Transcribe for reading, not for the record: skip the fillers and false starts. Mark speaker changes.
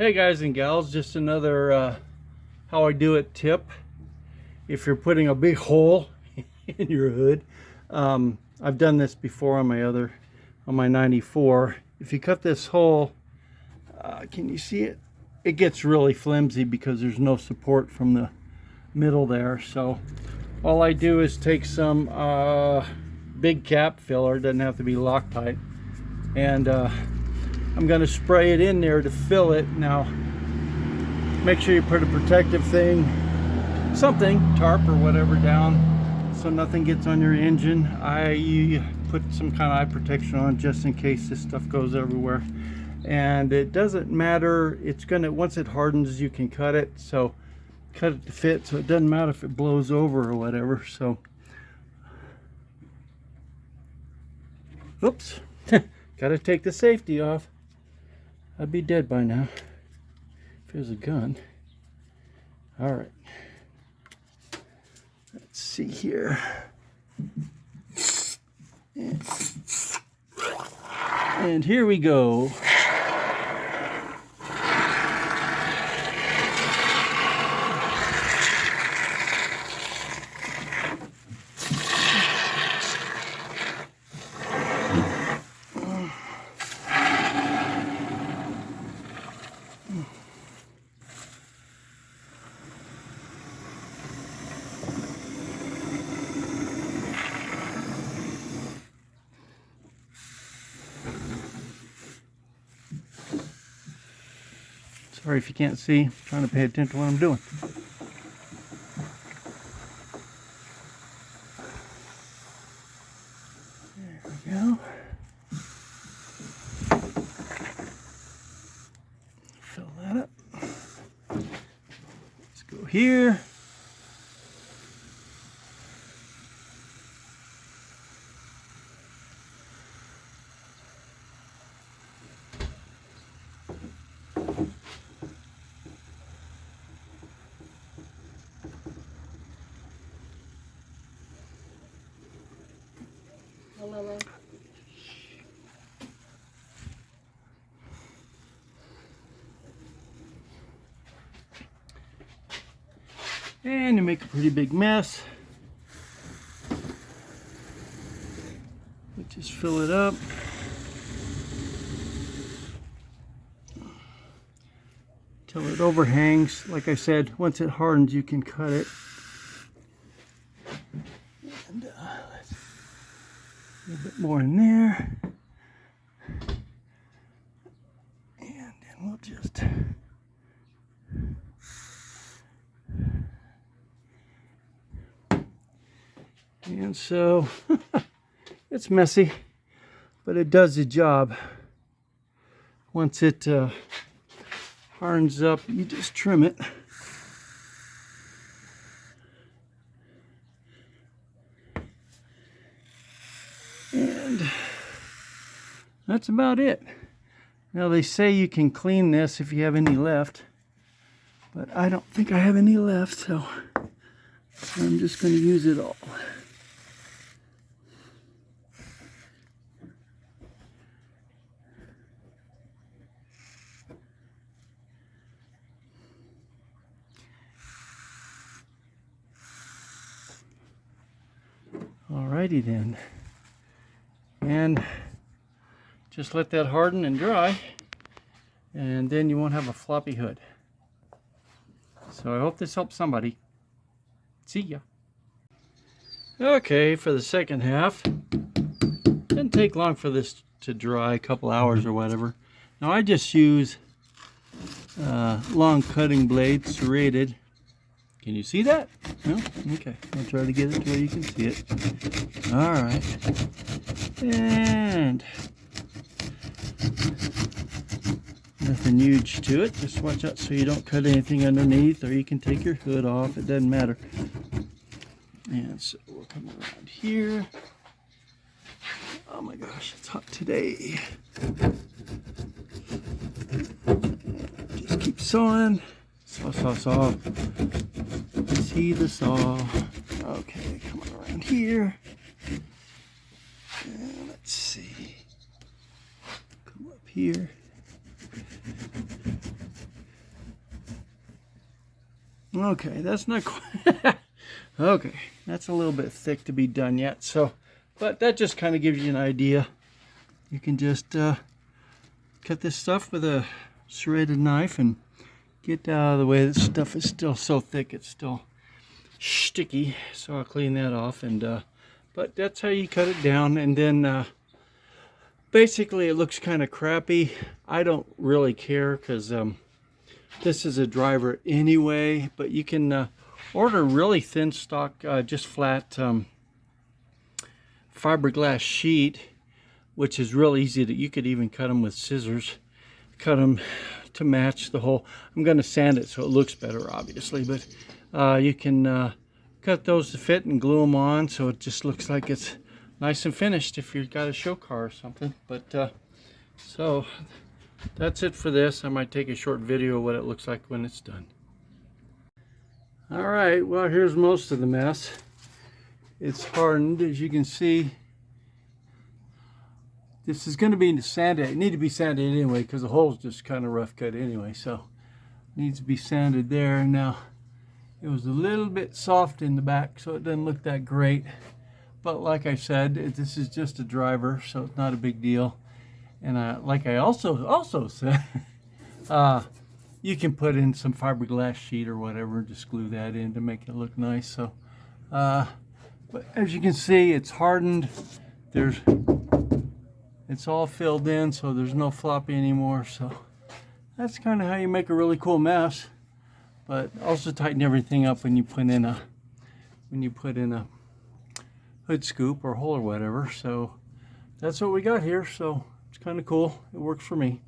Speaker 1: Hey guys and gals, just another how I do it tip. If you're putting a big hole in your hood, I've done this before on my 94. If you cut this hole, can you see it? It gets really flimsy because there's no support from the middle there. So all I do is take some big cap filler, doesn't have to be Loctite, and I'm going to spray it in there to fill it. Now make sure you put a protective thing, something, tarp or whatever, down so nothing gets on your engine. I put some kind of eye protection on just in case this stuff goes everywhere. And it doesn't matter, it's gonna, once it hardens you can cut it, so cut it to fit, so it doesn't matter if it blows over or whatever. So oops. Gotta take the safety off. I'd be dead by now if there's a gun. All right, let's see here. And here we go. Sorry if you can't see, I'm trying to pay attention to what I'm doing. There we go. Fill that up. Let's go here. And you make a pretty big mess. Just fill it up. Till it overhangs. Like I said, once it hardens you can cut it. And a little bit more in there. And then we'll just and so it's messy, but it does the job. Once it hardens up, you just trim it. And that's about it. Now they say you can clean this if you have any left, but I don't think I have any left, so I'm just going to use it all. Alrighty then, and just let that harden and dry, and then you won't have a floppy hood. So I hope this helps somebody. See ya. Okay, for the second half, didn't take long for this to dry, a couple hours or whatever. Now I just use long cutting blades, serrated. Can you see that? No? Okay, I'll try to get it to where you can see it. All right. And nothing huge to it. Just watch out so you don't cut anything underneath, or you can take your hood off. It doesn't matter. And so we'll come around here. Oh my gosh, it's hot today. Just keep sawing. Saw, saw, saw. See the saw. Okay, come around here. And let's see. Come up here. Okay, that's not quite okay, that's a little bit thick to be done yet, so but that just kind of gives you an idea. You can just cut this stuff with a serrated knife and get out of the way. This stuff is still so thick, it's still sticky, so I'll clean that off. And but that's how you cut it down. And then basically it looks kind of crappy. I don't really care because this is a driver anyway, but you can order really thin stock, just flat fiberglass sheet, which is real easy. That you could even cut them with scissors, cut them to match the hole. I'm going to sand it so it looks better, obviously, but you can cut those to fit and glue them on so it just looks like it's nice and finished if you've got a show car or something. But so that's it for this. I might take a short video of what it looks like when it's done. All right, well, here's most of the mess. It's hardened, as you can see. This is going to be sanded. It needs to be sanded anyway because the hole's just kind of rough cut anyway, so it needs to be sanded there. Now, it was a little bit soft in the back, so it doesn't look that great. But like I said, this is just a driver, so it's not a big deal. And like I also said, you can put in some fiberglass sheet or whatever, just glue that in to make it look nice. So, but as you can see, it's hardened. It's all filled in, so there's no floppy anymore. So that's kind of how you make a really cool mess. But also tighten everything up when you put in a hood scoop or hole or whatever. So that's what we got here. So it's kind of cool. It works for me.